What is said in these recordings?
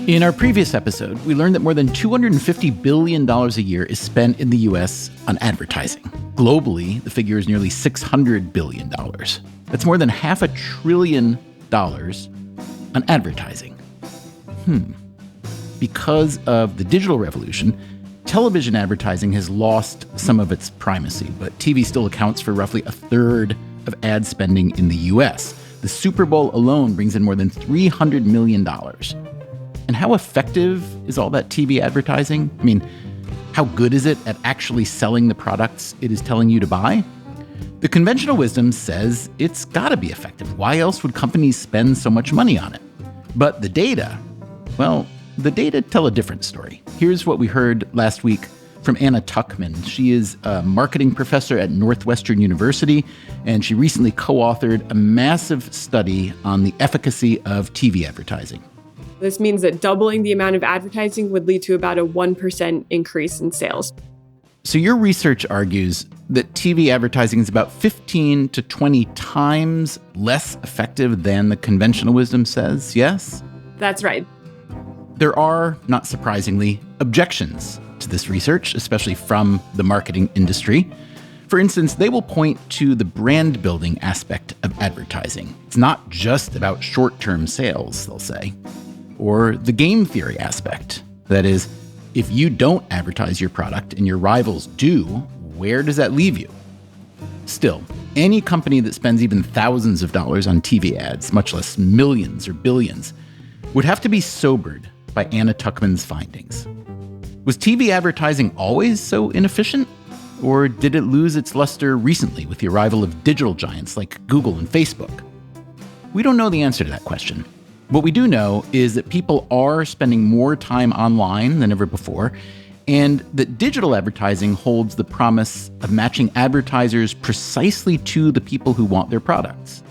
In our previous episode, we learned that more than $250 billion a year is spent in the U.S. on advertising. Globally, the figure is nearly $600 billion. That's more than $500 billion on advertising. Because of the digital revolution, television advertising has lost some of its primacy, but TV still accounts for roughly a third of ad spending in the U.S. The Super Bowl alone brings in more than $300 million. And how effective is all that TV advertising? I mean, how good is it at actually selling the products it is telling you to buy? The conventional wisdom says it's got to be effective. Why else would companies spend so much money on it? But the data, well, the data tell a different story. Here's what we heard last week from Anna Tuchman. She is a marketing professor at Northwestern University, and she recently co-authored a massive study on the efficacy of TV advertising. This means that doubling the amount of advertising would lead to about a 1% increase in sales. So your research argues that TV advertising is about 15 to 20 times less effective than the conventional wisdom says, yes? That's right. There are, not surprisingly, objections to this research, especially from the marketing industry. For instance, they will point to the brand building aspect of advertising. It's not just about short-term sales, they'll say. Or the game theory aspect. That is, if you don't advertise your product and your rivals do, where does that leave you? Still, any company that spends even thousands of dollars on TV ads, much less millions or billions, would have to be sobered by Anna Tuchman's findings. Was TV advertising always so inefficient? Or did it lose its luster recently with the arrival of digital giants like Google and Facebook? We don't know the answer to that question. What we do know is that people are spending more time online than ever before, and that digital advertising holds the promise of matching advertisers precisely to the people who want their products.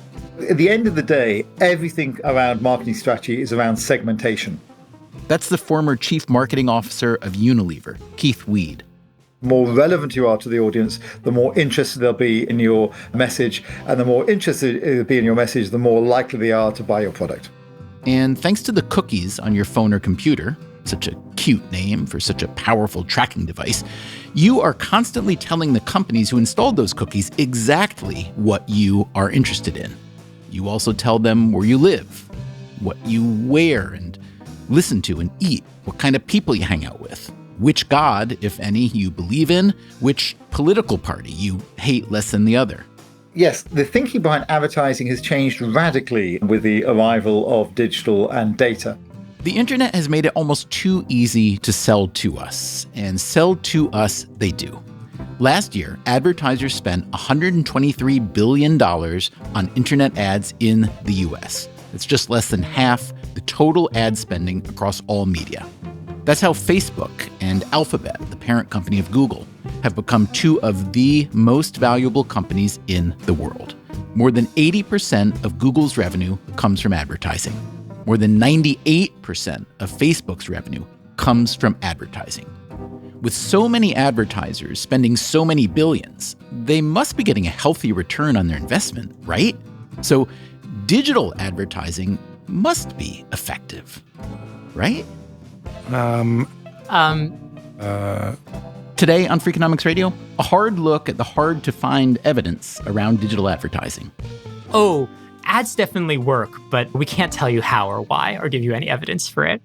At the end of the day, everything around marketing strategy is around segmentation. That's the former chief marketing officer of Unilever, Keith Weed. The more relevant you are to the audience, the more interested they'll be in your message, and the more interested they'll be in your message, the more likely they are to buy your product. And thanks to the cookies on your phone or computer, such a cute name for such a powerful tracking device, you are constantly telling the companies who installed those cookies exactly what you are interested in. You also tell them where you live, what you wear and listen to and eat, what kind of people you hang out with, which god, if any, you believe in, which political party you hate less than the other. Yes, the thinking behind advertising has changed radically with the arrival of digital and data. The internet has made it almost too easy to sell to us, and sell to us they do. Last year, advertisers spent $123 billion on internet ads in the US. It's just less than half the total ad spending across all media. That's how Facebook and Alphabet, the parent company of Google, have become two of the most valuable companies in the world. More than 80% of Google's revenue comes from advertising. More than 98% of Facebook's revenue comes from advertising. With so many advertisers spending so many billions, they must be getting a healthy return on their investment, right? So digital advertising must be effective, right? Today on Freakonomics Radio, a hard look at the hard-to-find evidence around digital advertising. Oh, ads definitely work, but we can't tell you how or why or give you any evidence for it.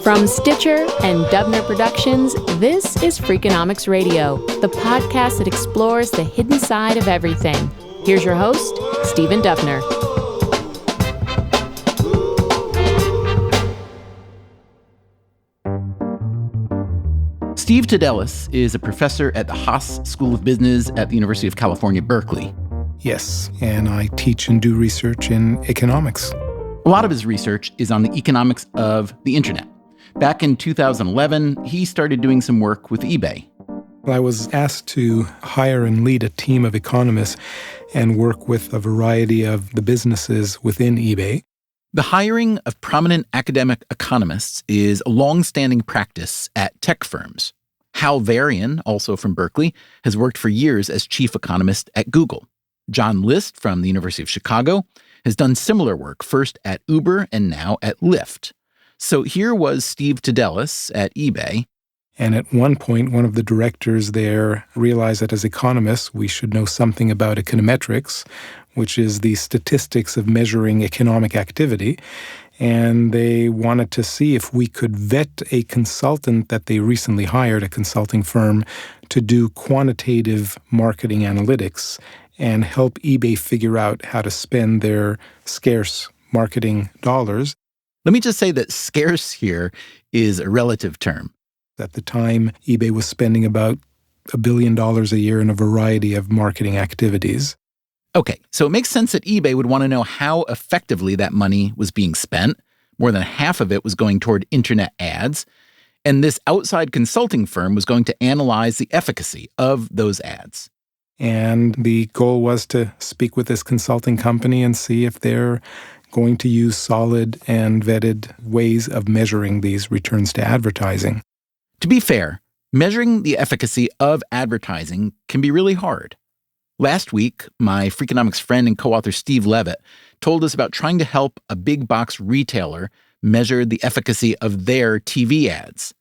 From Stitcher and Dubner Productions, this is Freakonomics Radio, the podcast that explores the hidden side of everything. Here's your host, Stephen Dubner. Steve Tadelis is a professor at the Haas School of Business at the University of California, Berkeley. Yes, and I teach and do research in economics. A lot of his research is on the economics of the internet. Back in 2011, he started doing some work with eBay. I was asked to hire and lead a team of economists and work with a variety of the businesses within eBay. The hiring of prominent academic economists is a long-standing practice at tech firms. Hal Varian, also from Berkeley, has worked for years as chief economist at Google. John List from the University of Chicago has done similar work, first at Uber and now at Lyft. So here was Steve Tadelis at eBay. And at one point, one of the directors there realized that as economists, we should know something about econometrics, which is the statistics of measuring economic activity. And they wanted to see if we could vet a consultant that they recently hired, a consulting firm, to do quantitative marketing analytics and help eBay figure out how to spend their scarce marketing dollars. Let me just say that scarce here is a relative term. At the time, eBay was spending about $1 billion a year in a variety of marketing activities. Okay, so it makes sense that eBay would want to know how effectively that money was being spent. More than half of it was going toward internet ads. And this outside consulting firm was going to analyze the efficacy of those ads. And the goal was to speak with this consulting company and see if they're going to use solid and vetted ways of measuring these returns to advertising. To be fair, measuring the efficacy of advertising can be really hard. Last week, my Freakonomics friend and co-author Steve Levitt told us about trying to help a big box retailer measure the efficacy of their TV ads.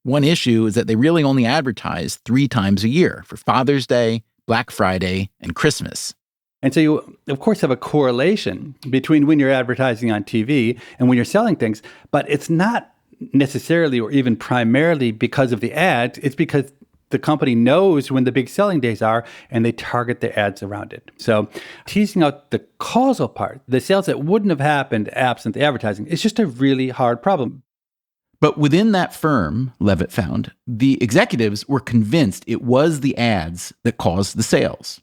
One issue is that they really only advertise 3 times a year, for Father's Day, Black Friday, and Christmas. And so you, of course, have a correlation between when you're advertising on TV and when you're selling things, but it's not necessarily or even primarily because of the ads. It's because the company knows when the big selling days are, and they target their ads around it. So teasing out the causal part, the sales that wouldn't have happened absent the advertising, is just a really hard problem. But within that firm, Levitt found, the executives were convinced it was the ads that caused the sales.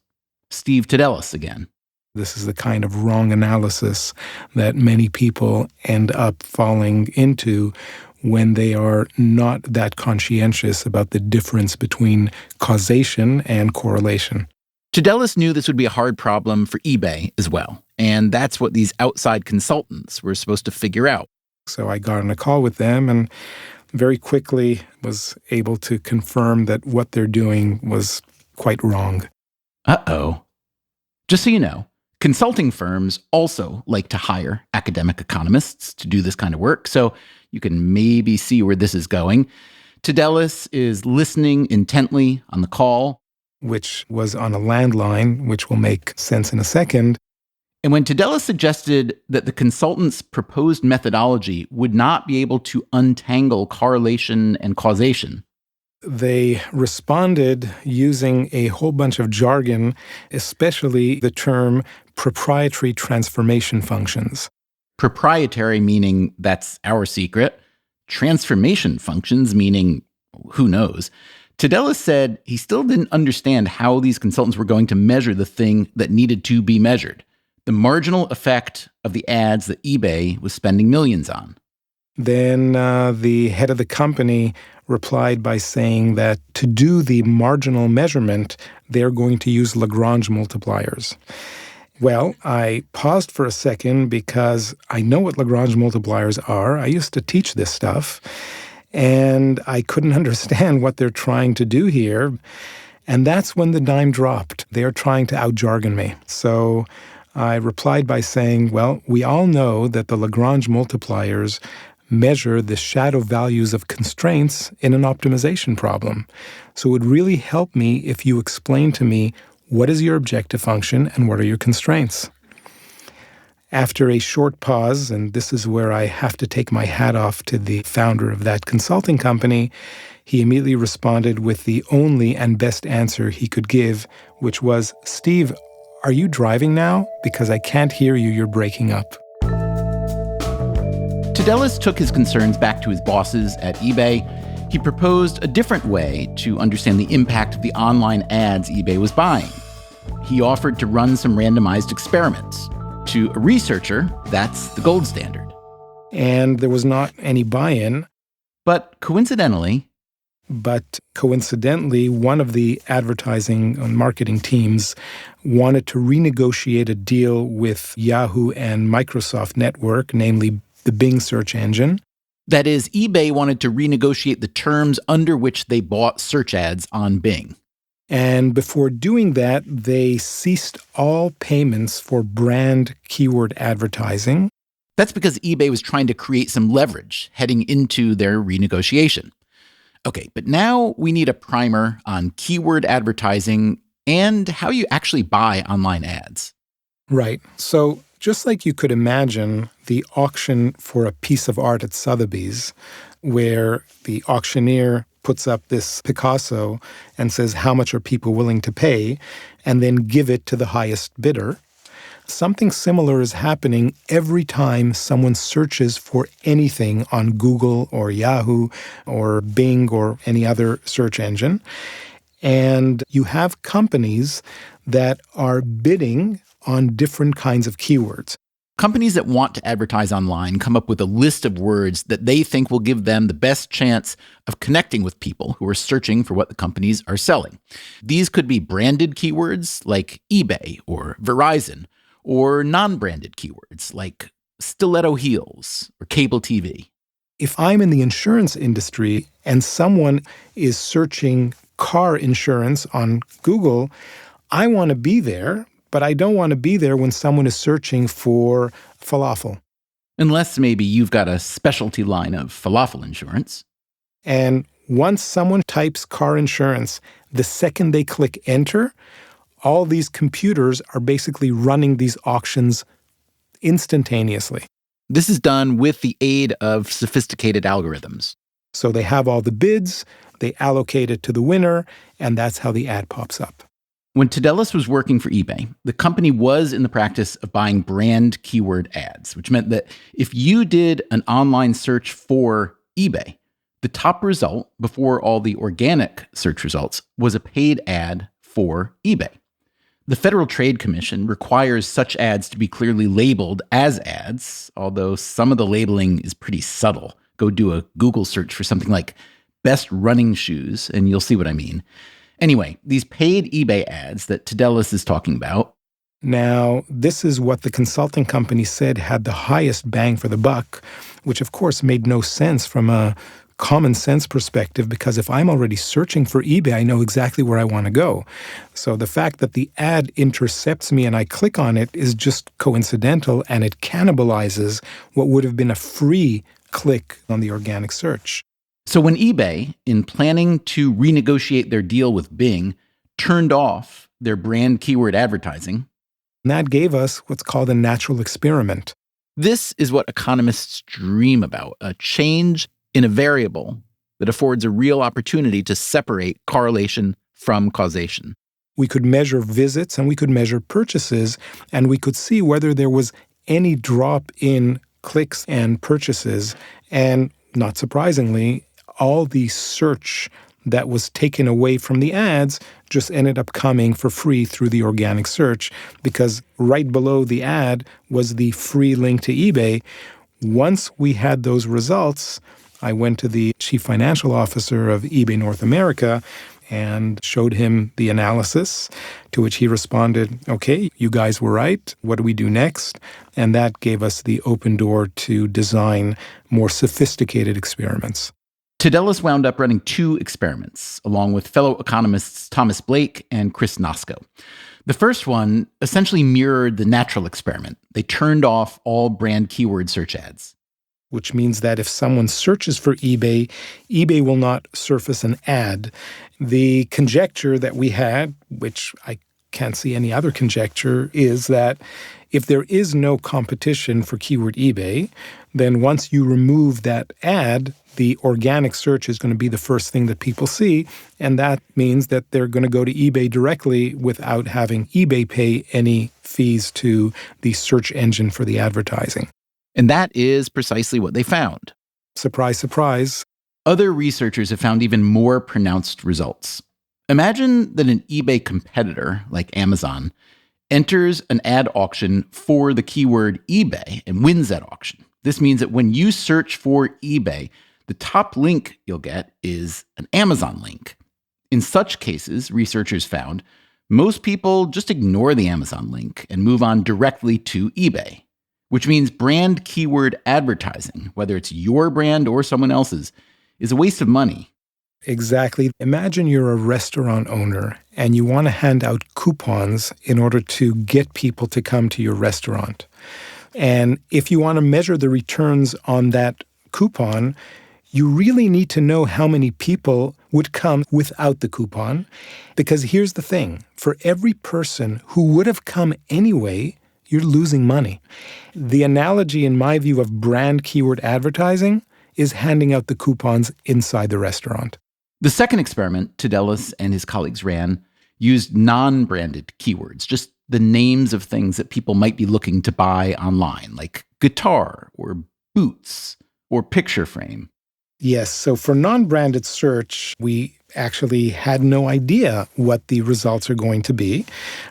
Steve Tadelis again. This is the kind of wrong analysis that many people end up falling into when they are not that conscientious about the difference between causation and correlation. Tadelis knew this would be a hard problem for eBay as well, and that's what these outside consultants were supposed to figure out. So I got on a call with them and very quickly was able to confirm that what they're doing was quite wrong. Uh-oh. Just so you know, consulting firms also like to hire academic economists to do this kind of work, so you can maybe see where this is going. Tadelis is listening intently on the call, which was on a landline, which will make sense in a second. And when Tadelis suggested that the consultant's proposed methodology would not be able to untangle correlation and causation, they responded using a whole bunch of jargon, especially the term proprietary transformation functions. Proprietary meaning that's our secret. Transformation functions meaning who knows. Tadelis said he still didn't understand how these consultants were going to measure the thing that needed to be measured, the marginal effect of the ads that eBay was spending millions on. Then the head of the company replied by saying that to do the marginal measurement, they're going to use Lagrange multipliers. Well, I paused for a second because I know what Lagrange multipliers are. I used to teach this stuff, and I couldn't understand what they're trying to do here. And that's when the dime dropped. They're trying to out-jargon me. So I replied by saying, well, we all know that the Lagrange multipliers measure the shadow values of constraints in an optimization problem. So it would really help me if you explain to me what is your objective function and what are your constraints. After a short pause, and this is where I have to take my hat off to the founder of that consulting company, he immediately responded with the only and best answer he could give, which was, Steve, are you driving now? Because I can't hear you, you're breaking up. Tadelis took his concerns back to his bosses at eBay. He proposed a different way to understand the impact of the online ads eBay was buying. He offered to run some randomized experiments. To a researcher, that's the gold standard. And there was not any buy-in. But coincidentally, one of the advertising and marketing teams wanted to renegotiate a deal with Yahoo and Microsoft Network, namely the Bing search engine. That is, eBay wanted to renegotiate the terms under which they bought search ads on Bing. And before doing that, they ceased all payments for brand keyword advertising. That's because eBay was trying to create some leverage heading into their renegotiation. Okay, but now we need a primer on keyword advertising and how you actually buy online ads. Right. So just like you could imagine the auction for a piece of art at Sotheby's, where the auctioneer puts up this Picasso and says, how much are people willing to pay, and then give it to the highest bidder. Something similar is happening every time someone searches for anything on Google or Yahoo or Bing or any other search engine. And you have companies that are bidding on different kinds of keywords. Companies that want to advertise online come up with a list of words that they think will give them the best chance of connecting with people who are searching for what the companies are selling. These could be branded keywords like eBay or Verizon, or non-branded keywords like stiletto heels or cable TV. If I'm in the insurance industry and someone is searching car insurance on Google, I want to be there, but I don't want to be there when someone is searching for falafel. Unless maybe you've got a specialty line of falafel insurance. And once someone types car insurance, the second they click enter, all these computers are basically running these auctions instantaneously. This is done with the aid of sophisticated algorithms. So they have all the bids, they allocate it to the winner, and that's how the ad pops up. When Tidelis was working for eBay, the company was in the practice of buying brand keyword ads, which meant that if you did an online search for eBay, the top result before all the organic search results was a paid ad for eBay. The Federal Trade Commission requires such ads to be clearly labeled as ads, although some of the labeling is pretty subtle. Go do a Google search for something like best running shoes, and you'll see what I mean. Anyway, these paid eBay ads that Tidelis is talking about. Now, this is what the consulting company said had the highest bang for the buck, which of course made no sense from a common sense perspective, because if I'm already searching for eBay, I know exactly where I want to go. So the fact that the ad intercepts me and I click on it is just coincidental, and it cannibalizes what would have been a free click on the organic search. So when eBay, in planning to renegotiate their deal with Bing, turned off their brand keyword advertising, that gave us what's called a natural experiment. This is what economists dream about, a change in a variable that affords a real opportunity to separate correlation from causation. We could measure visits and we could measure purchases, and we could see whether there was any drop in clicks and purchases. And not surprisingly, all the search that was taken away from the ads just ended up coming for free through the organic search, because right below the ad was the free link to eBay. Once we had those results, I went to the chief financial officer of eBay North America and showed him the analysis, to which he responded, okay, you guys were right. What do we do next? And that gave us the open door to design more sophisticated experiments. Tidelis wound up running 2 experiments, along with fellow economists Thomas Blake and Chris Nosko. The first one essentially mirrored the natural experiment. They turned off all brand keyword search ads. Which means that if someone searches for eBay, eBay will not surface an ad. The conjecture that we had, which I can't see any other conjecture, is that if there is no competition for keyword eBay, then once you remove that ad, the organic search is going to be the first thing that people see, and that means that they're going to go to eBay directly without having eBay pay any fees to the search engine for the advertising. And that is precisely what they found. Surprise, surprise. Other researchers have found even more pronounced results. Imagine that an eBay competitor, like Amazon, enters an ad auction for the keyword eBay and wins that auction. This means that when you search for eBay, the top link you'll get is an Amazon link. In such cases, researchers found, most people just ignore the Amazon link and move on directly to eBay. which means brand keyword advertising, whether it's your brand or someone else's, is a waste of money. Exactly. Imagine you're a restaurant owner and you want to hand out coupons in order to get people to come to your restaurant. And if you want to measure the returns on that coupon, you really need to know how many people would come without the coupon. Because here's the thing, for every person who would have come anyway, you're losing money. The analogy, in my view, of brand keyword advertising is handing out the coupons inside the restaurant. The second experiment Tudelis and his colleagues ran used non-branded keywords, just the names of things that people might be looking to buy online, like guitar or boots or picture frame. Yes, so for non-branded search, we actually had no idea what the results are going to be,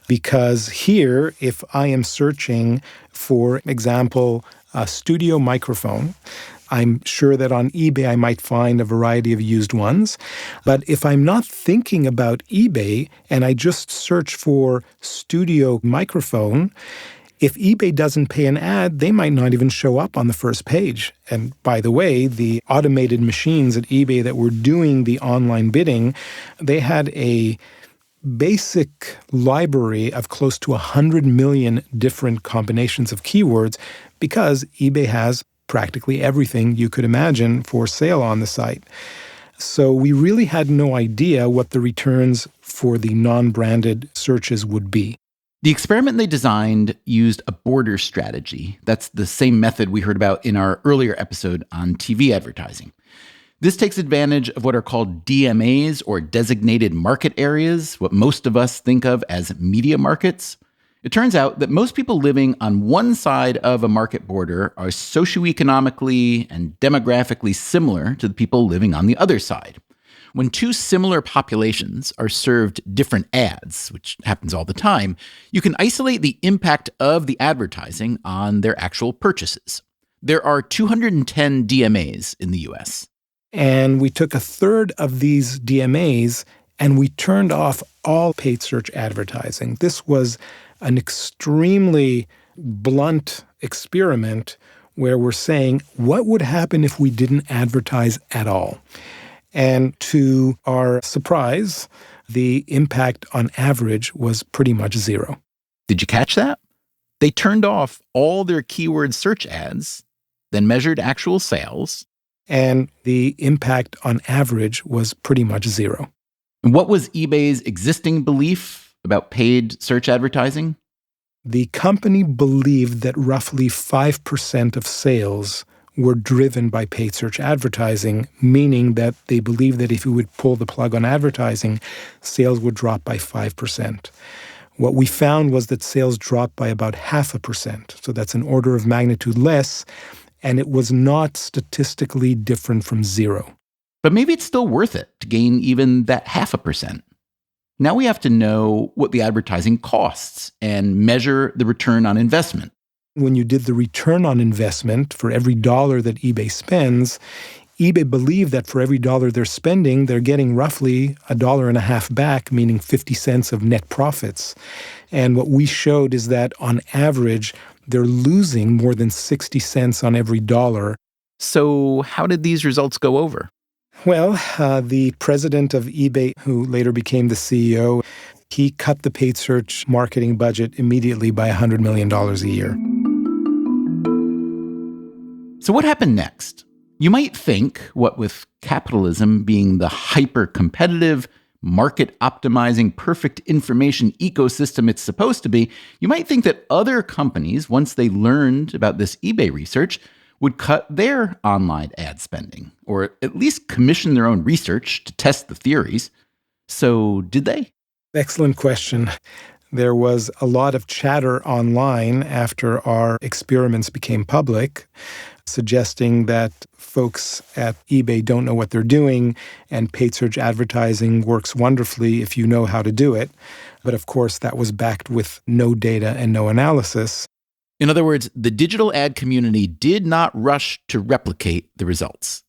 because here, if I am searching, for example, a studio microphone, I'm sure that on eBay I might find a variety of used ones. But if I'm not thinking about eBay and I just search for studio microphone, if eBay doesn't pay an ad, they might not even show up on the first page. And by the way, the automated machines at eBay that were doing the online bidding, they had a basic library of close to 100 million different combinations of keywords, because eBay has practically everything you could imagine for sale on the site. So we really had no idea what the returns for the non-branded searches would be. The experiment they designed used a border strategy. That's the same method we heard about in our earlier episode on TV advertising. This takes advantage of what are called DMAs, or designated market areas, what most of us think of as media markets. It turns out that most people living on one side of a market border are socioeconomically and demographically similar to the people living on the other side. When two similar populations are served different ads, which happens all the time, you can isolate the impact of the advertising on their actual purchases. There are 210 DMAs in the US. And we took a third of these DMAs and we turned off all paid search advertising. This was an extremely blunt experiment where we're saying, what would happen if we didn't advertise at all? And to our surprise, the impact on average was pretty much zero. Did you catch that? They turned off all their keyword search ads, then measured actual sales. And the impact on average was pretty much zero. And what was eBay's existing belief about paid search advertising? The company believed that roughly 5% of sales were driven by paid search advertising, meaning that they believed that if you would pull the plug on advertising, sales would drop by 5%. What we found was that sales dropped by about 0.5%. So that's an order of magnitude less, and it was not statistically different from zero. But maybe it's still worth it to gain even that 0.5%. Now we have to know what the advertising costs and measure the return on investment. When you did the return on investment for every dollar that eBay spends, eBay believed that for every dollar they're spending, they're getting roughly $1.50 back, meaning 50 cents of net profits. And what we showed is that on average, they're losing more than 60 cents on every dollar. So how did these results go over? Well, the president of eBay, who later became the CEO, he cut the paid search marketing budget immediately by $100 million a year. So what happened next? You might think, what with capitalism being the hyper-competitive, market-optimizing, perfect information ecosystem it's supposed to be, you might think that other companies, once they learned about this eBay research, would cut their online ad spending, or at least commission their own research to test the theories. So did they? Excellent question. There was a lot of chatter online after our experiments became public, suggesting that folks at eBay don't know what they're doing, and paid search advertising works wonderfully if you know how to do it. But of course, that was backed with no data and no analysis. In other words, the digital ad community did not rush to replicate the results.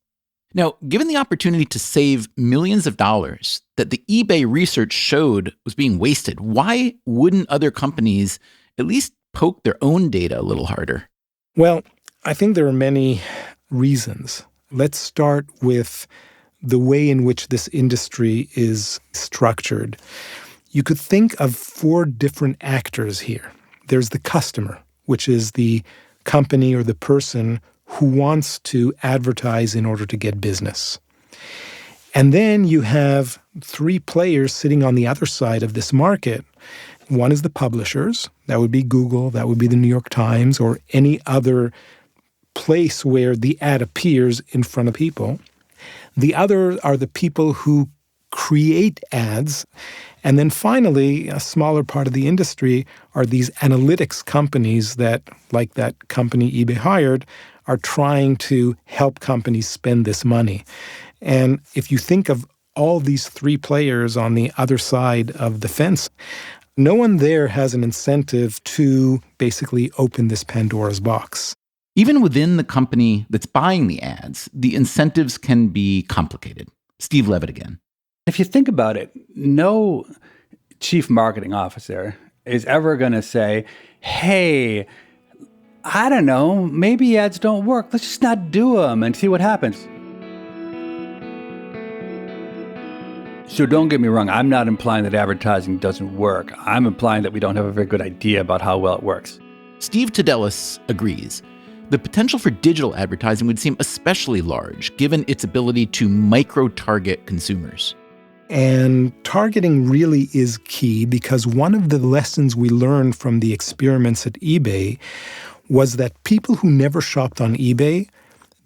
Now, given the opportunity to save millions of dollars that the eBay research showed was being wasted, why wouldn't other companies at least poke their own data a little harder? Well, I think there are many reasons. Let's start with the way in which this industry is structured. You could think of 4 different actors here. There's the customer, which is the company or the person who wants to advertise in order to get business. And then you have 3 players sitting on the other side of this market. One is the publishers. That would be Google, that would be the New York Times, or any other place where the ad appears in front of people. The other are the people who create ads. And then finally, a smaller part of the industry are these analytics companies that, like that company eBay hired, are trying to help companies spend this money. And if you think of all these 3 players on the other side of the fence, no one there has an incentive to basically open this Pandora's box. Even within the company that's buying the ads, the incentives can be complicated. Steve Levitt again. If you think about it, no chief marketing officer is ever going to say, hey, I don't know, maybe ads don't work. Let's just not do them and see what happens. So don't get me wrong, I'm not implying that advertising doesn't work. I'm implying that we don't have a very good idea about how well it works. Steve Tadelis agrees. The potential for digital advertising would seem especially large, given its ability to micro-target consumers. And targeting really is key, because one of the lessons we learned from the experiments at eBay was that people who never shopped on eBay,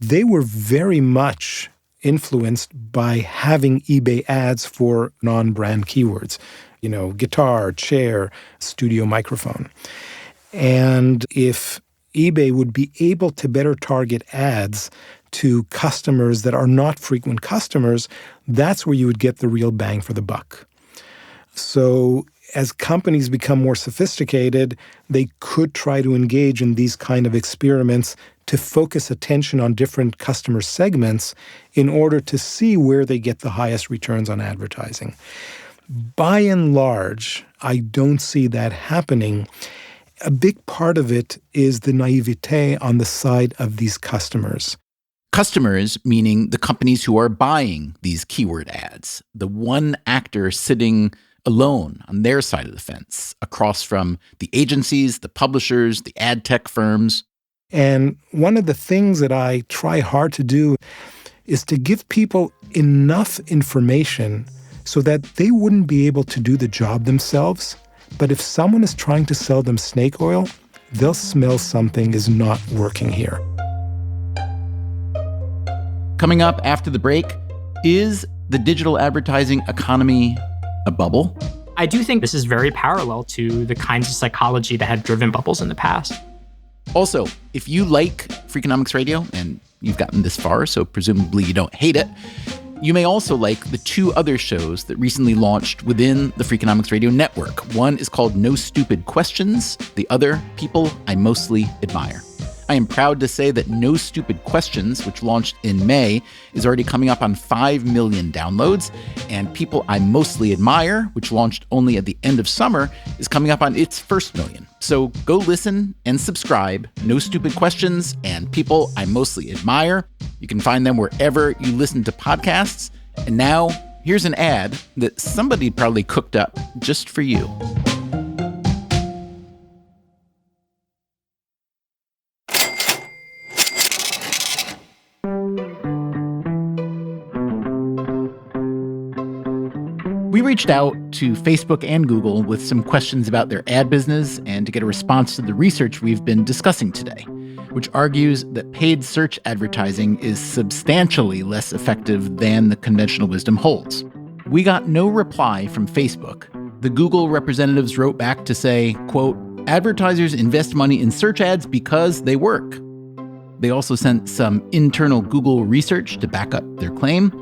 they were very much influenced by having eBay ads for non-brand keywords, guitar, chair, studio microphone. And if eBay would be able to better target ads to customers that are not frequent customers, that's where you would get the real bang for the buck. So as companies become more sophisticated, they could try to engage in these kind of experiments to focus attention on different customer segments in order to see where they get the highest returns on advertising. By and large, I don't see that happening. A big part of it is the naivete on the side of these customers. Customers, meaning the companies who are buying these keyword ads, the one actor sitting alone on their side of the fence, across from the agencies, the publishers, the ad tech firms. And one of the things that I try hard to do is to give people enough information so that they wouldn't be able to do the job themselves. But if someone is trying to sell them snake oil, they'll smell something is not working here. Coming up after the break, is the digital advertising economy a bubble? I do think this is very parallel to the kinds of psychology that had driven bubbles in the past. Also, if you like Freakonomics Radio, and you've gotten this far, so presumably you don't hate it, you may also like the 2 other shows that recently launched within the Freakonomics Radio Network. One is called No Stupid Questions, the other, People I Mostly Admire. I am proud to say that No Stupid Questions, which launched in May, is already coming up on 5 million downloads, and People I Mostly Admire, which launched only at the end of summer, is coming up on its first million. So go listen and subscribe. No Stupid Questions and People I Mostly Admire. You can find them wherever you listen to podcasts. And now, here's an ad that somebody probably cooked up just for you. We reached out to Facebook and Google with some questions about their ad business and to get a response to the research we've been discussing today, which argues that paid search advertising is substantially less effective than the conventional wisdom holds. We got no reply from Facebook. The Google representatives wrote back to say, quote, advertisers invest money in search ads because they work. They also sent some internal Google research to back up their claim.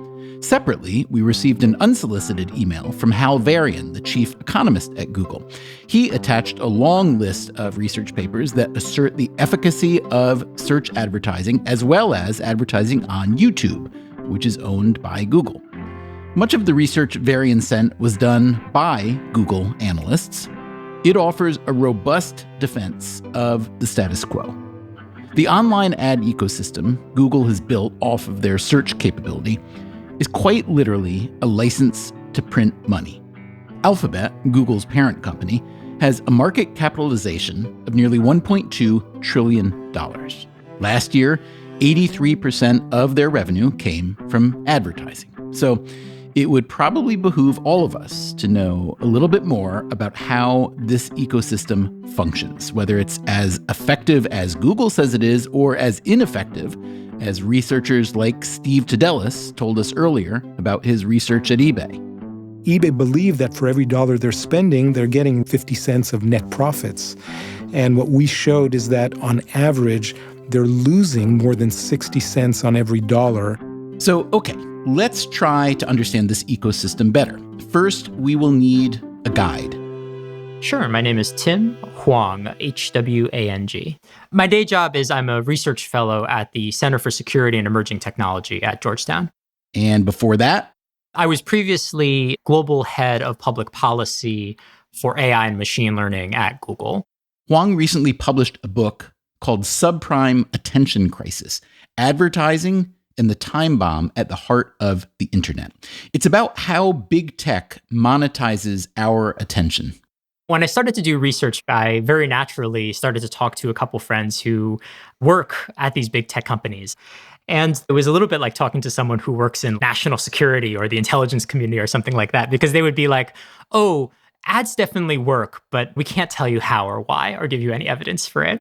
Separately, we received an unsolicited email from Hal Varian, the chief economist at Google. He attached a long list of research papers that assert the efficacy of search advertising as well as advertising on YouTube, which is owned by Google. Much of the research Varian sent was done by Google analysts. It offers a robust defense of the status quo. The online ad ecosystem Google has built off of their search capability is quite literally a license to print money. Alphabet, Google's parent company, has a market capitalization of nearly $1.2 trillion. Last year, 83% of their revenue came from advertising. So it would probably behoove all of us to know a little bit more about how this ecosystem functions, whether it's as effective as Google says it is or as ineffective as researchers like Steve Tadelis told us earlier about his research at eBay. eBay believe that for every dollar they're spending, they're getting 50 cents of net profits. And what we showed is that on average, they're losing more than 60 cents on every dollar. So, okay, let's try to understand this ecosystem better. First, we will need a guide. Sure. My name is Tim Huang, H-W-A-N-G. My day job is I'm a research fellow at the Center for Security and Emerging Technology at Georgetown. And before that, I was previously global head of public policy for AI and machine learning at Google. Huang recently published a book called Subprime Attention Crisis: Advertising and the Time Bomb at the Heart of the Internet. It's about how big tech monetizes our attention. When I started to do research, I very naturally started to talk to a couple friends who work at these big tech companies. And it was a little bit like talking to someone who works in national security or the intelligence community or something like that, because they would be like, oh, ads definitely work, but we can't tell you how or why or give you any evidence for it.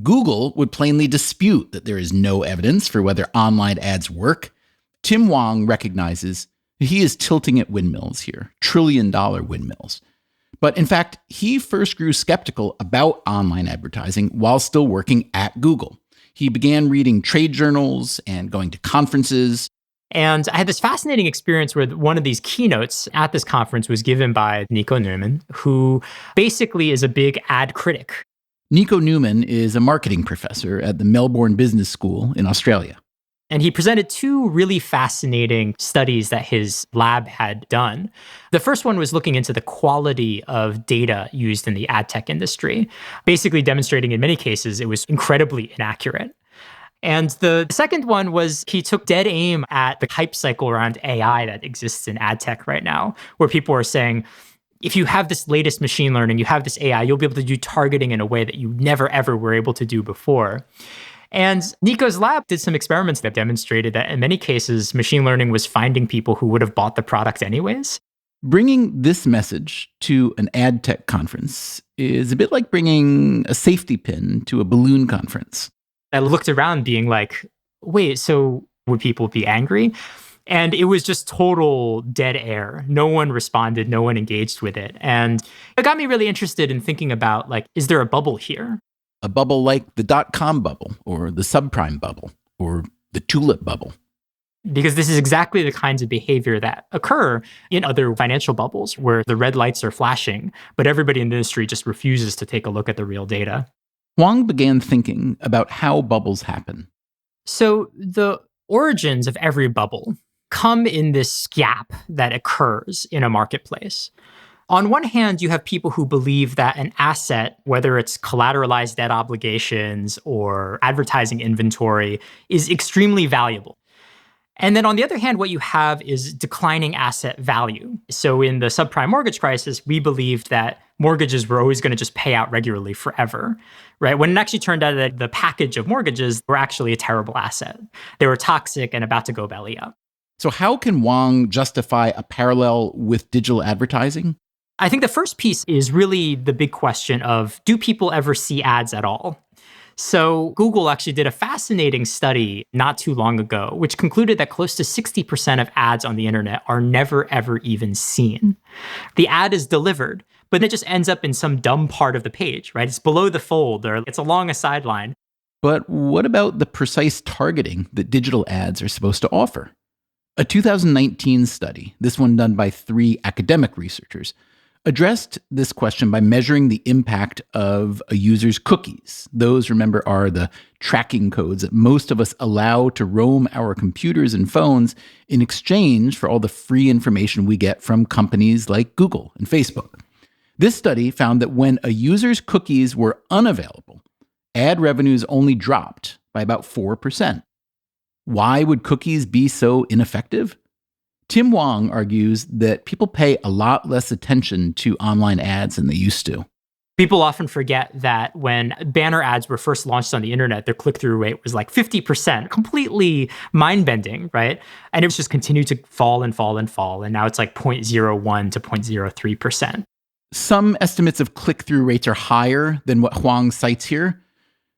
Google would plainly dispute that there is no evidence for whether online ads work. Tim Huang recognizes he is tilting at windmills here, trillion-dollar windmills. But in fact, he first grew skeptical about online advertising while still working at Google. He began reading trade journals and going to conferences. And I had this fascinating experience where one of these keynotes at this conference was given by Nico Newman, who basically is a big ad critic. Nico Newman is a marketing professor at the Melbourne Business School in Australia. And he presented two really fascinating studies that his lab had done. The first one was looking into the quality of data used in the ad tech industry, basically demonstrating in many cases it was incredibly inaccurate. And the second one was he took dead aim at the hype cycle around AI that exists in ad tech right now, where people are saying, if you have this latest machine learning, you have this AI, you'll be able to do targeting in a way that you never, ever were able to do before. And Nico's lab did some experiments that demonstrated that in many cases, machine learning was finding people who would have bought the product anyways. Bringing this message to an ad tech conference is a bit like bringing a safety pin to a balloon conference. I looked around being like, wait, so would people be angry? And it was just total dead air. No one responded, no one engaged with it. And it got me really interested in thinking about, like, is there a bubble here? A bubble like the dot-com bubble or the subprime bubble or the tulip bubble. Because this is exactly the kinds of behavior that occur in other financial bubbles where the red lights are flashing, but everybody in the industry just refuses to take a look at the real data. Huang began thinking about how bubbles happen. So the origins of every bubble come in this gap that occurs in a marketplace. On one hand, you have people who believe that an asset, whether it's collateralized debt obligations or advertising inventory, is extremely valuable. And then on the other hand, what you have is declining asset value. So in the subprime mortgage crisis, we believed that mortgages were always going to just pay out regularly forever, right? When it actually turned out that the package of mortgages were actually a terrible asset. They were toxic and about to go belly up. So how can Huang justify a parallel with digital advertising? I think the first piece is really the big question of, do people ever see ads at all? So Google actually did a fascinating study not too long ago, which concluded that close to 60% of ads on the internet are never, ever even seen. The ad is delivered, but it just ends up in some dumb part of the page, right? It's below the fold or it's along a sideline. But what about the precise targeting that digital ads are supposed to offer? A 2019 study, this one done by 3 academic researchers, addressed this question by measuring the impact of a user's cookies. Those, remember, are the tracking codes that most of us allow to roam our computers and phones in exchange for all the free information we get from companies like Google and Facebook. This study found that when a user's cookies were unavailable, ad revenues only dropped by about 4%. Why would cookies be so ineffective? Tim Wong argues that people pay a lot less attention to online ads than they used to. People often forget that when banner ads were first launched on the internet, their click-through rate was like 50%, completely mind-bending, right? And it's just continued to fall and fall and fall. And now it's like 0.01 to 0.03%. Some estimates of click-through rates are higher than what Huang cites here.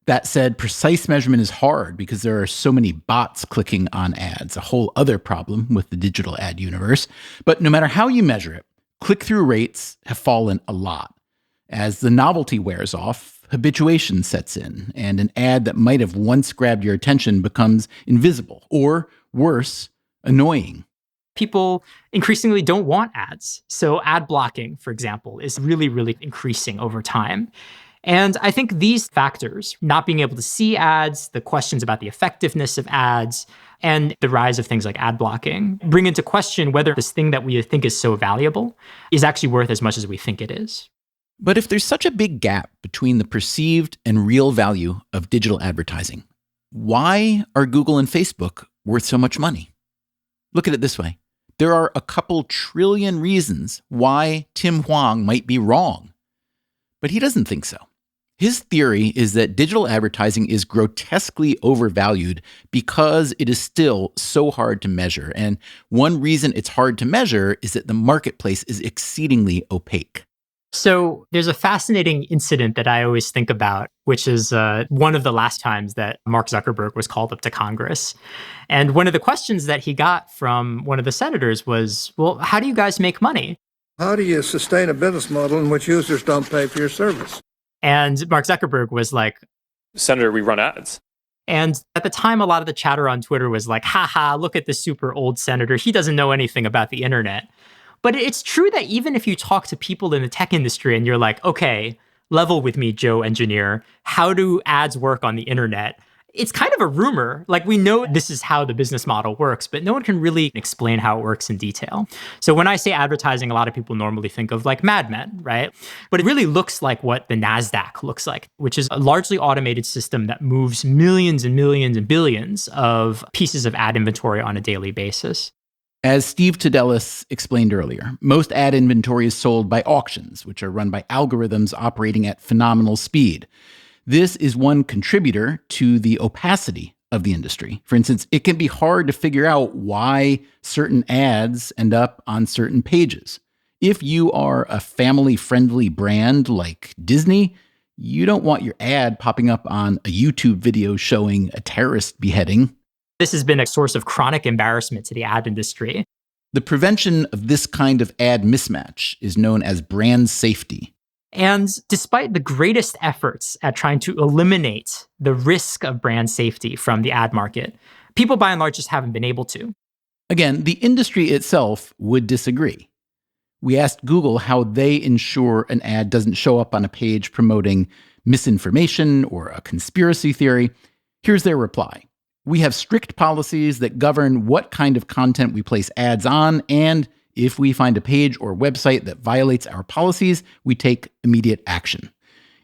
That said, precise measurement is hard because there are so many bots clicking on ads, a whole other problem with the digital ad universe. But no matter how you measure it, click-through rates have fallen a lot. As the novelty wears off, habituation sets in, and an ad that might have once grabbed your attention becomes invisible, or worse, annoying. People increasingly don't want ads. So ad blocking, for example, is really, really increasing over time. And I think these factors, not being able to see ads, the questions about the effectiveness of ads, and the rise of things like ad blocking, bring into question whether this thing that we think is so valuable is actually worth as much as we think it is. But if there's such a big gap between the perceived and real value of digital advertising, why are Google and Facebook worth so much money? Look at it this way. There are a couple trillion reasons why Tim Huang might be wrong, but he doesn't think so. His theory is that digital advertising is grotesquely overvalued because it is still so hard to measure. And one reason it's hard to measure is that the marketplace is exceedingly opaque. So there's a fascinating incident that I always think about, which is one of the last times that Mark Zuckerberg was called up to Congress. And one of the questions that he got from one of the senators was, well, how do you guys make money? How do you sustain a business model in which users don't pay for your service? And Mark Zuckerberg was like, Senator, we run ads. And at the time, a lot of the chatter on Twitter was like, haha, look at this super old senator. He doesn't know anything about the internet. But it's true that even if you talk to people in the tech industry and you're like, okay, level with me, Joe Engineer, how do ads work on the internet? It's kind of a rumor. Like, we know this is how the business model works, but no one can really explain how it works in detail. So when I say advertising, a lot of people normally think of like Mad Men, right? But it really looks like what the NASDAQ looks like, which is a largely automated system that moves millions and millions and billions of pieces of ad inventory on a daily basis. As Steve Tadelis explained earlier, most ad inventory is sold by auctions, which are run by algorithms operating at phenomenal speed. This is one contributor to the opacity of the industry. For instance, it can be hard to figure out why certain ads end up on certain pages. If you are a family-friendly brand like Disney, you don't want your ad popping up on a YouTube video showing a terrorist beheading. This has been a source of chronic embarrassment to the ad industry. The prevention of this kind of ad mismatch is known as brand safety. And despite the greatest efforts at trying to eliminate the risk of brand safety from the ad market, people by and large just haven't been able to. Again, the industry itself would disagree. We asked Google how they ensure an ad doesn't show up on a page promoting misinformation or a conspiracy theory. Here's their reply. We have strict policies that govern what kind of content we place ads on, and if we find a page or website that violates our policies, we take immediate action.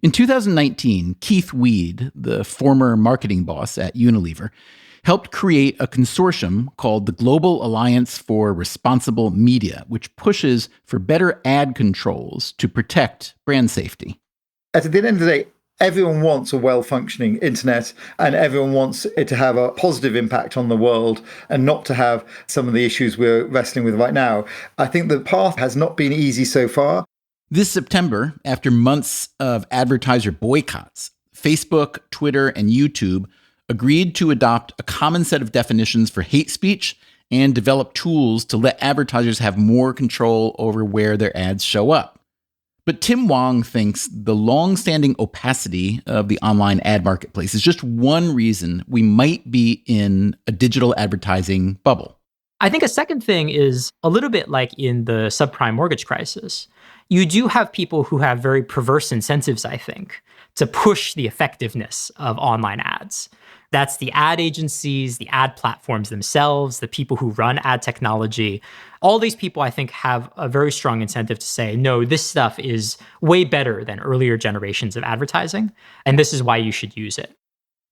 In 2019, Keith Weed, the former marketing boss at Unilever, helped create a consortium called the Global Alliance for Responsible Media, which pushes for better ad controls to protect brand safety. At the end of the day, everyone wants a well-functioning internet, and everyone wants it to have a positive impact on the world and not to have some of the issues we're wrestling with right now. I think the path has not been easy so far. This September, after months of advertiser boycotts, Facebook, Twitter, and YouTube agreed to adopt a common set of definitions for hate speech and develop tools to let advertisers have more control over where their ads show up. But Tim Wong thinks the long-standing opacity of the online ad marketplace is just one reason we might be in a digital advertising bubble. I think a second thing is a little bit like in the subprime mortgage crisis. You do have people who have very perverse incentives, I think, to push the effectiveness of online ads, That's the ad agencies, the ad platforms themselves, the people who run ad technology. All these people, I think, have a very strong incentive to say, no, this stuff is way better than earlier generations of advertising, and this is why you should use it.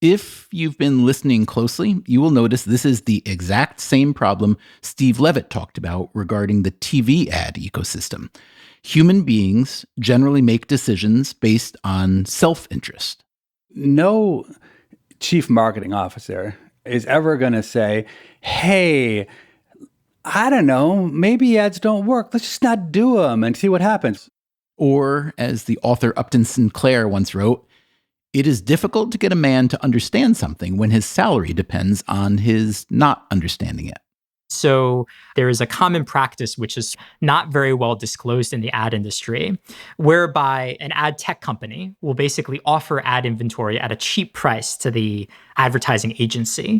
If you've been listening closely, you will notice this is the exact same problem Steve Levitt talked about regarding the TV ad ecosystem. Human beings generally make decisions based on self-interest. No chief marketing officer is ever going to say, hey, I don't know, maybe ads don't work. Let's just not do them and see what happens. Or, as the author Upton Sinclair once wrote, it is difficult to get a man to understand something when his salary depends on his not understanding it. So there is a common practice, which is not very well disclosed in the ad industry, whereby an ad tech company will basically offer ad inventory at a cheap price to the advertising agency.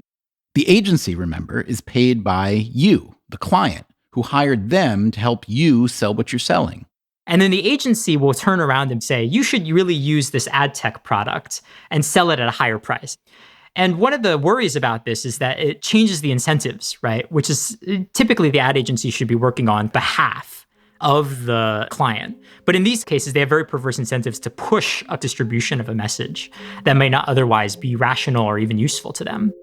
The agency, remember, is paid by you, the client, who hired them to help you sell what you're selling. And then the agency will turn around and say, you should really use this ad tech product and sell it at a higher price. And one of the worries about this is that it changes the incentives, right? Which is typically the ad agency should be working on behalf of the client. But in these cases, they have very perverse incentives to push a distribution of a message that may not otherwise be rational or even useful to them.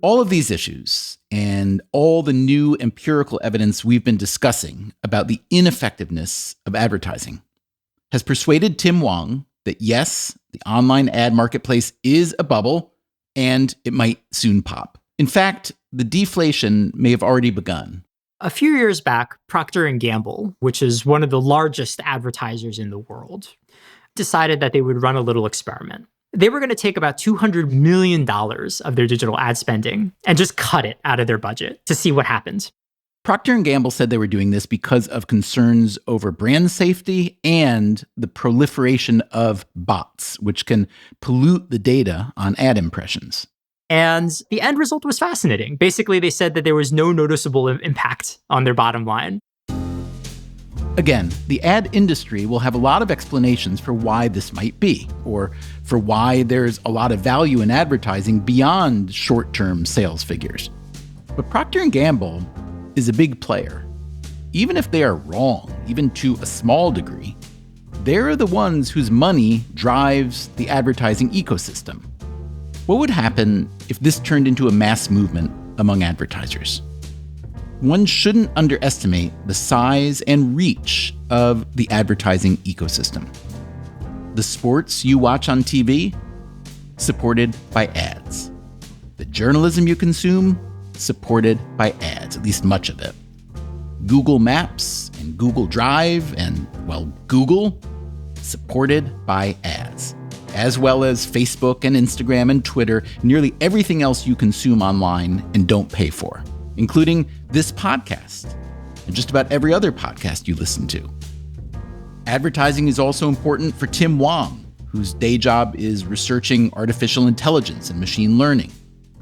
All of these issues and all the new empirical evidence we've been discussing about the ineffectiveness of advertising has persuaded Tim Wang that yes, the online ad marketplace is a bubble and it might soon pop. In fact, the deflation may have already begun. A few years back, Procter & Gamble, which is one of the largest advertisers in the world, decided that they would run a little experiment. They were going to take about $200 million of their digital ad spending and just cut it out of their budget to see what happens. Procter & Gamble said they were doing this because of concerns over brand safety and the proliferation of bots, which can pollute the data on ad impressions. And the end result was fascinating. Basically, they said that there was no noticeable impact on their bottom line. Again, the ad industry will have a lot of explanations for why this might be, or for why there's a lot of value in advertising beyond short-term sales figures. But Procter & Gamble is a big player. Even if they are wrong, even to a small degree, they're the ones whose money drives the advertising ecosystem. What would happen if this turned into a mass movement among advertisers? One shouldn't underestimate the size and reach of the advertising ecosystem. The sports you watch on TV, supported by ads. The journalism you consume, supported by ads, at least much of it. Google Maps and Google Drive and, well, Google, supported by ads. As well as Facebook and Instagram and Twitter, nearly everything else you consume online and don't pay for, including this podcast and just about every other podcast you listen to. Advertising is also important for Tim Wang, whose day job is researching artificial intelligence and machine learning.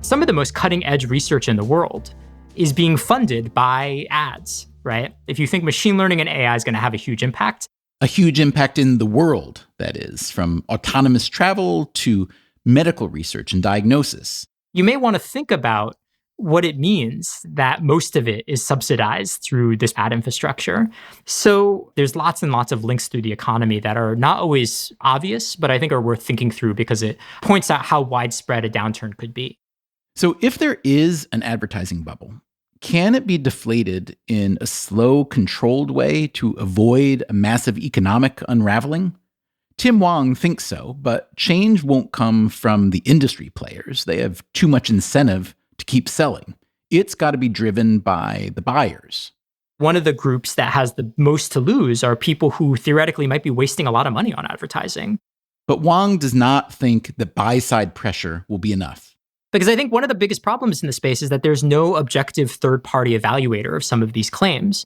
Some of the most cutting-edge research in the world is being funded by ads, right? If you think machine learning and AI is going to have a huge impact. A huge impact in the world, that is, from autonomous travel to medical research and diagnosis. You may want to think about what it means that most of it is subsidized through this ad infrastructure. So there's lots and lots of links through the economy that are not always obvious, but I think are worth thinking through because it points out how widespread a downturn could be. So if there is an advertising bubble, can it be deflated in a slow, controlled way to avoid a massive economic unraveling? Tim Wang thinks so, but change won't come from the industry players. They have too much incentive to keep selling. It's got to be driven by the buyers. One of the groups that has the most to lose are people who theoretically might be wasting a lot of money on advertising. But Wang does not think that buy-side pressure will be enough. Because I think one of the biggest problems in the space is that there's no objective third-party evaluator of some of these claims.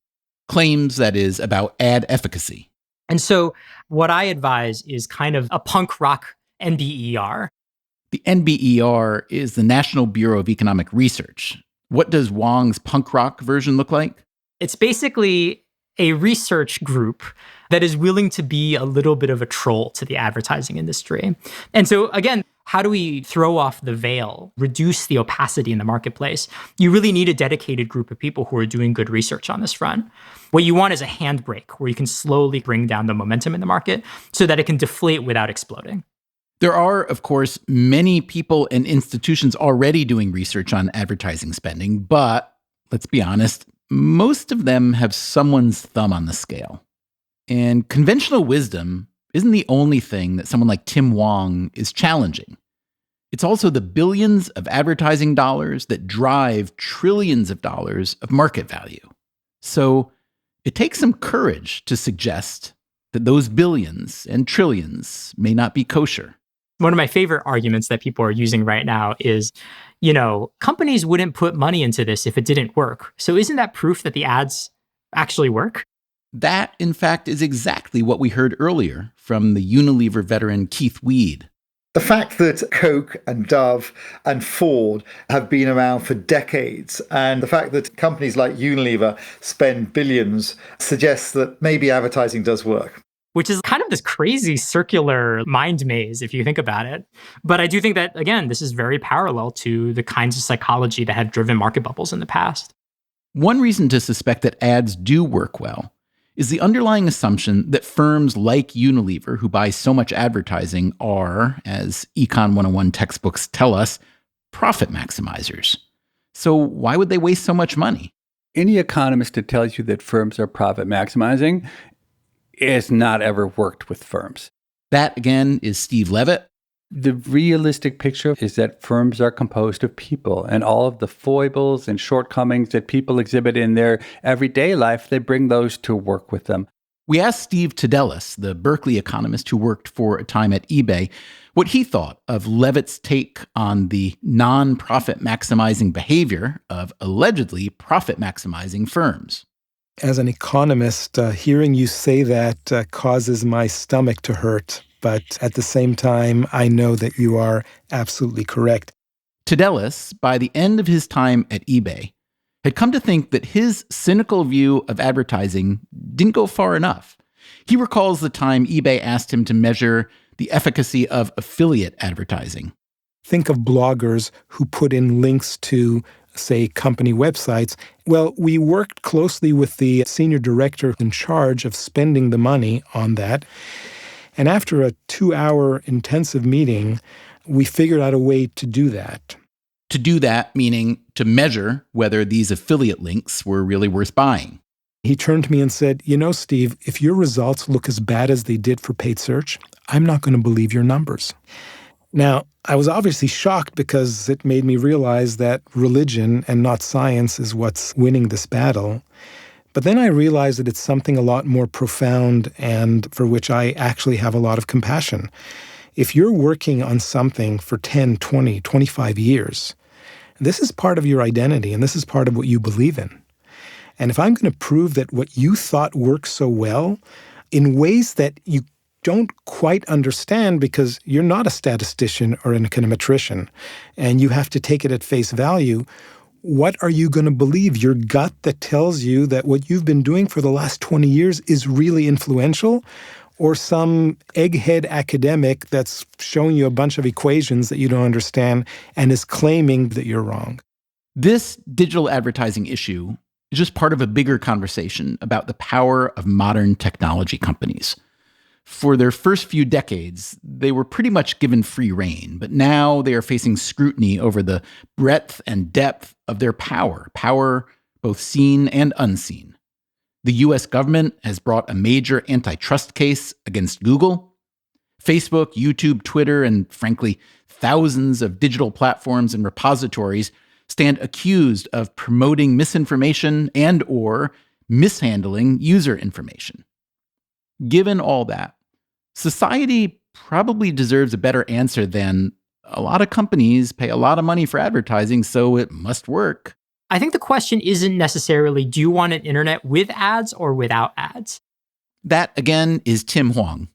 Claims, that is, about ad efficacy. And so what I advise is kind of a punk rock NBER. The NBER is the National Bureau of Economic Research. What does Wang's punk rock version look like? It's basically a research group that is willing to be a little bit of a troll to the advertising industry. And so again, how do we throw off the veil, reduce the opacity in the marketplace? You really need a dedicated group of people who are doing good research on this front. What you want is a handbrake where you can slowly bring down the momentum in the market so that it can deflate without exploding. There are, of course, many people and institutions already doing research on advertising spending, but let's be honest, most of them have someone's thumb on the scale. And conventional wisdom isn't the only thing that someone like Tim Hwang is challenging. It's also the billions of advertising dollars that drive trillions of dollars of market value. So it takes some courage to suggest that those billions and trillions may not be kosher. One of my favorite arguments that people are using right now is, companies wouldn't put money into this if it didn't work. So isn't that proof that the ads actually work? That, in fact, is exactly what we heard earlier from the Unilever veteran Keith Weed. The fact that Coke and Dove and Ford have been around for decades, and the fact that companies like Unilever spend billions suggests that maybe advertising does work. Which is kind of this crazy circular mind maze, if you think about it. But I do think that, again, this is very parallel to the kinds of psychology that have driven market bubbles in the past. One reason to suspect that ads do work well is the underlying assumption that firms like Unilever, who buy so much advertising, are, as Econ 101 textbooks tell us, profit maximizers. So why would they waste so much money? Any economist that tells you that firms are profit maximizing has not ever worked with firms. That, again, is Steve Levitt. The realistic picture is that firms are composed of people, and all of the foibles and shortcomings that people exhibit in their everyday life, they bring those to work with them. We asked Steve Tadelis, the Berkeley economist who worked for a time at eBay, what he thought of Levitt's take on the non-profit maximizing behavior of allegedly profit maximizing firms. As an economist, hearing you say that causes my stomach to hurt. But at the same time, I know that you are absolutely correct. Tadelis, by the end of his time at eBay, had come to think that his cynical view of advertising didn't go far enough. He recalls the time eBay asked him to measure the efficacy of affiliate advertising. Think of bloggers who put in links to, say, company websites. Well, we worked closely with the senior director in charge of spending the money on that. And after a 2-hour intensive meeting, we figured out a way to do that. To do that, meaning to measure whether these affiliate links were really worth buying. He turned to me and said, Steve, if your results look as bad as they did for paid search, I'm not going to believe your numbers. Now, I was obviously shocked because it made me realize that religion and not science is what's winning this battle. But then I realized that it's something a lot more profound and for which I actually have a lot of compassion. If you're working on something for 10, 20, 25 years, this is part of your identity and this is part of what you believe in. And if I'm going to prove that what you thought works so well in ways that you don't quite understand because you're not a statistician or an econometrician and you have to take it at face value, what are you going to believe? Your gut that tells you that what you've been doing for the last 20 years is really influential? Or some egghead academic that's showing you a bunch of equations that you don't understand and is claiming that you're wrong? This digital advertising issue is just part of a bigger conversation about the power of modern technology companies. For their first few decades, they were pretty much given free rein, but now they are facing scrutiny over the breadth and depth of their power both seen and unseen. The US government has brought a major antitrust case against Google. Facebook, YouTube, Twitter, and frankly, thousands of digital platforms and repositories stand accused of promoting misinformation and or mishandling user information. Given all that, society probably deserves a better answer than a lot of companies pay a lot of money for advertising, so it must work. I think the question isn't necessarily, do you want an internet with ads or without ads? That, again, is Tim Hwang.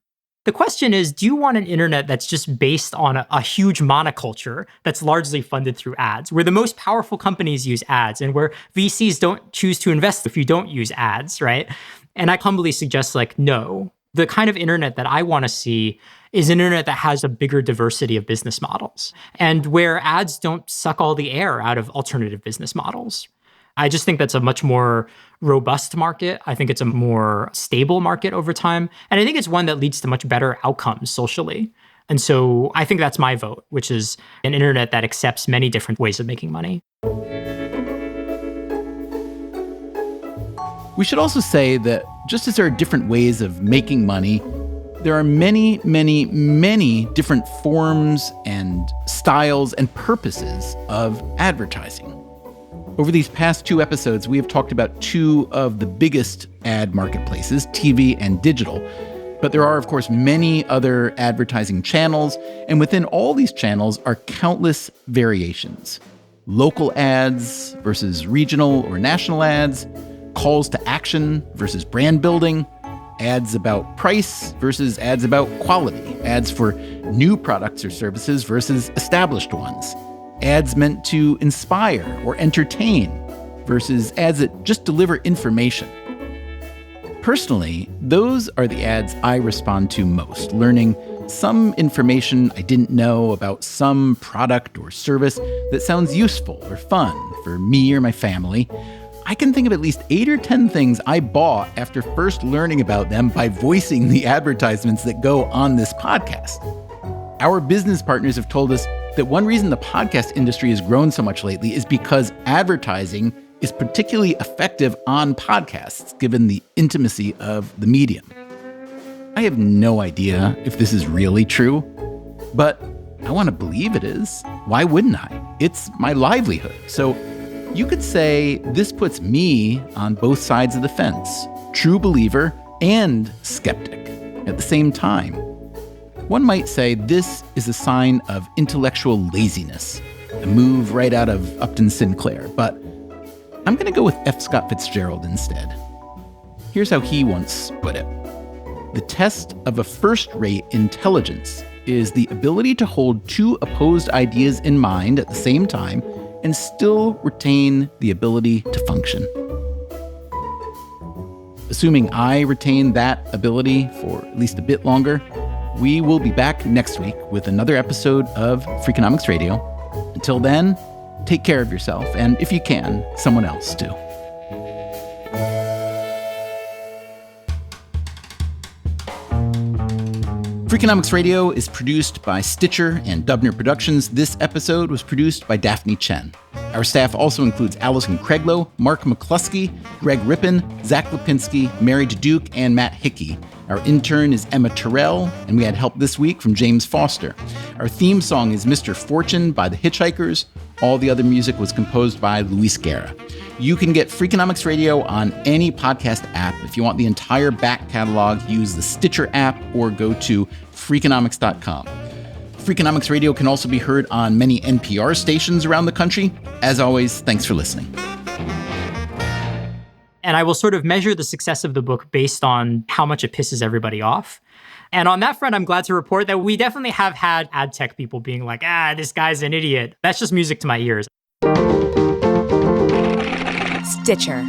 The question is, do you want an internet that's just based on a huge monoculture that's largely funded through ads, where the most powerful companies use ads and where VCs don't choose to invest if you don't use ads, right? And I humbly suggest, no. The kind of internet that I want to see is an internet that has a bigger diversity of business models and where ads don't suck all the air out of alternative business models. I just think that's a much more robust market. I think it's a more stable market over time. And I think it's one that leads to much better outcomes socially. And so I think that's my vote, which is an internet that accepts many different ways of making money. We should also say that just as there are different ways of making money, there are many, many, many different forms and styles and purposes of advertising. Over these past 2 episodes, we have talked about 2 of the biggest ad marketplaces, TV and digital. But there are, of course, many other advertising channels, and within all these channels are countless variations. Local ads versus regional or national ads, calls to action versus brand building, ads about price versus ads about quality, ads for new products or services versus established ones, ads meant to inspire or entertain versus ads that just deliver information. Personally, those are the ads I respond to most, learning some information I didn't know about some product or service that sounds useful or fun for me or my family. I can think of at least 8 or 10 things I bought after first learning about them by voicing the advertisements that go on this podcast. Our business partners have told us that one reason the podcast industry has grown so much lately is because advertising is particularly effective on podcasts, given the intimacy of the medium. I have no idea if this is really true, but I want to believe it is. Why wouldn't I? It's my livelihood. So you could say this puts me on both sides of the fence, true believer and skeptic at the same time. One might say this is a sign of intellectual laziness, a move right out of Upton Sinclair, but I'm going to go with F. Scott Fitzgerald instead. Here's how he once put it. The test of a first-rate intelligence is the ability to hold 2 opposed ideas in mind at the same time and still retain the ability to function. Assuming I retain that ability for at least a bit longer, we will be back next week with another episode of Freakonomics Radio. Until then, take care of yourself, and if you can, someone else too. Freakonomics Radio is produced by Stitcher and Dubner Productions. This episode was produced by Daphne Chen. Our staff also includes Allison Craiglow, Mark McCluskey, Greg Rippin, Zach Lipinski, Mary Duke, and Matt Hickey. Our intern is Emma Terrell, and we had help this week from James Foster. Our theme song is Mr. Fortune by the Hitchhikers. All the other music was composed by Luis Guerra. You can get Freakonomics Radio on any podcast app. If you want the entire back catalog, use the Stitcher app or go to Freakonomics.com. Freakonomics Radio can also be heard on many NPR stations around the country. As always, thanks for listening. And I will sort of measure the success of the book based on how much it pisses everybody off. And on that front, I'm glad to report that we definitely have had ad tech people being like, this guy's an idiot. That's just music to my ears. Stitcher.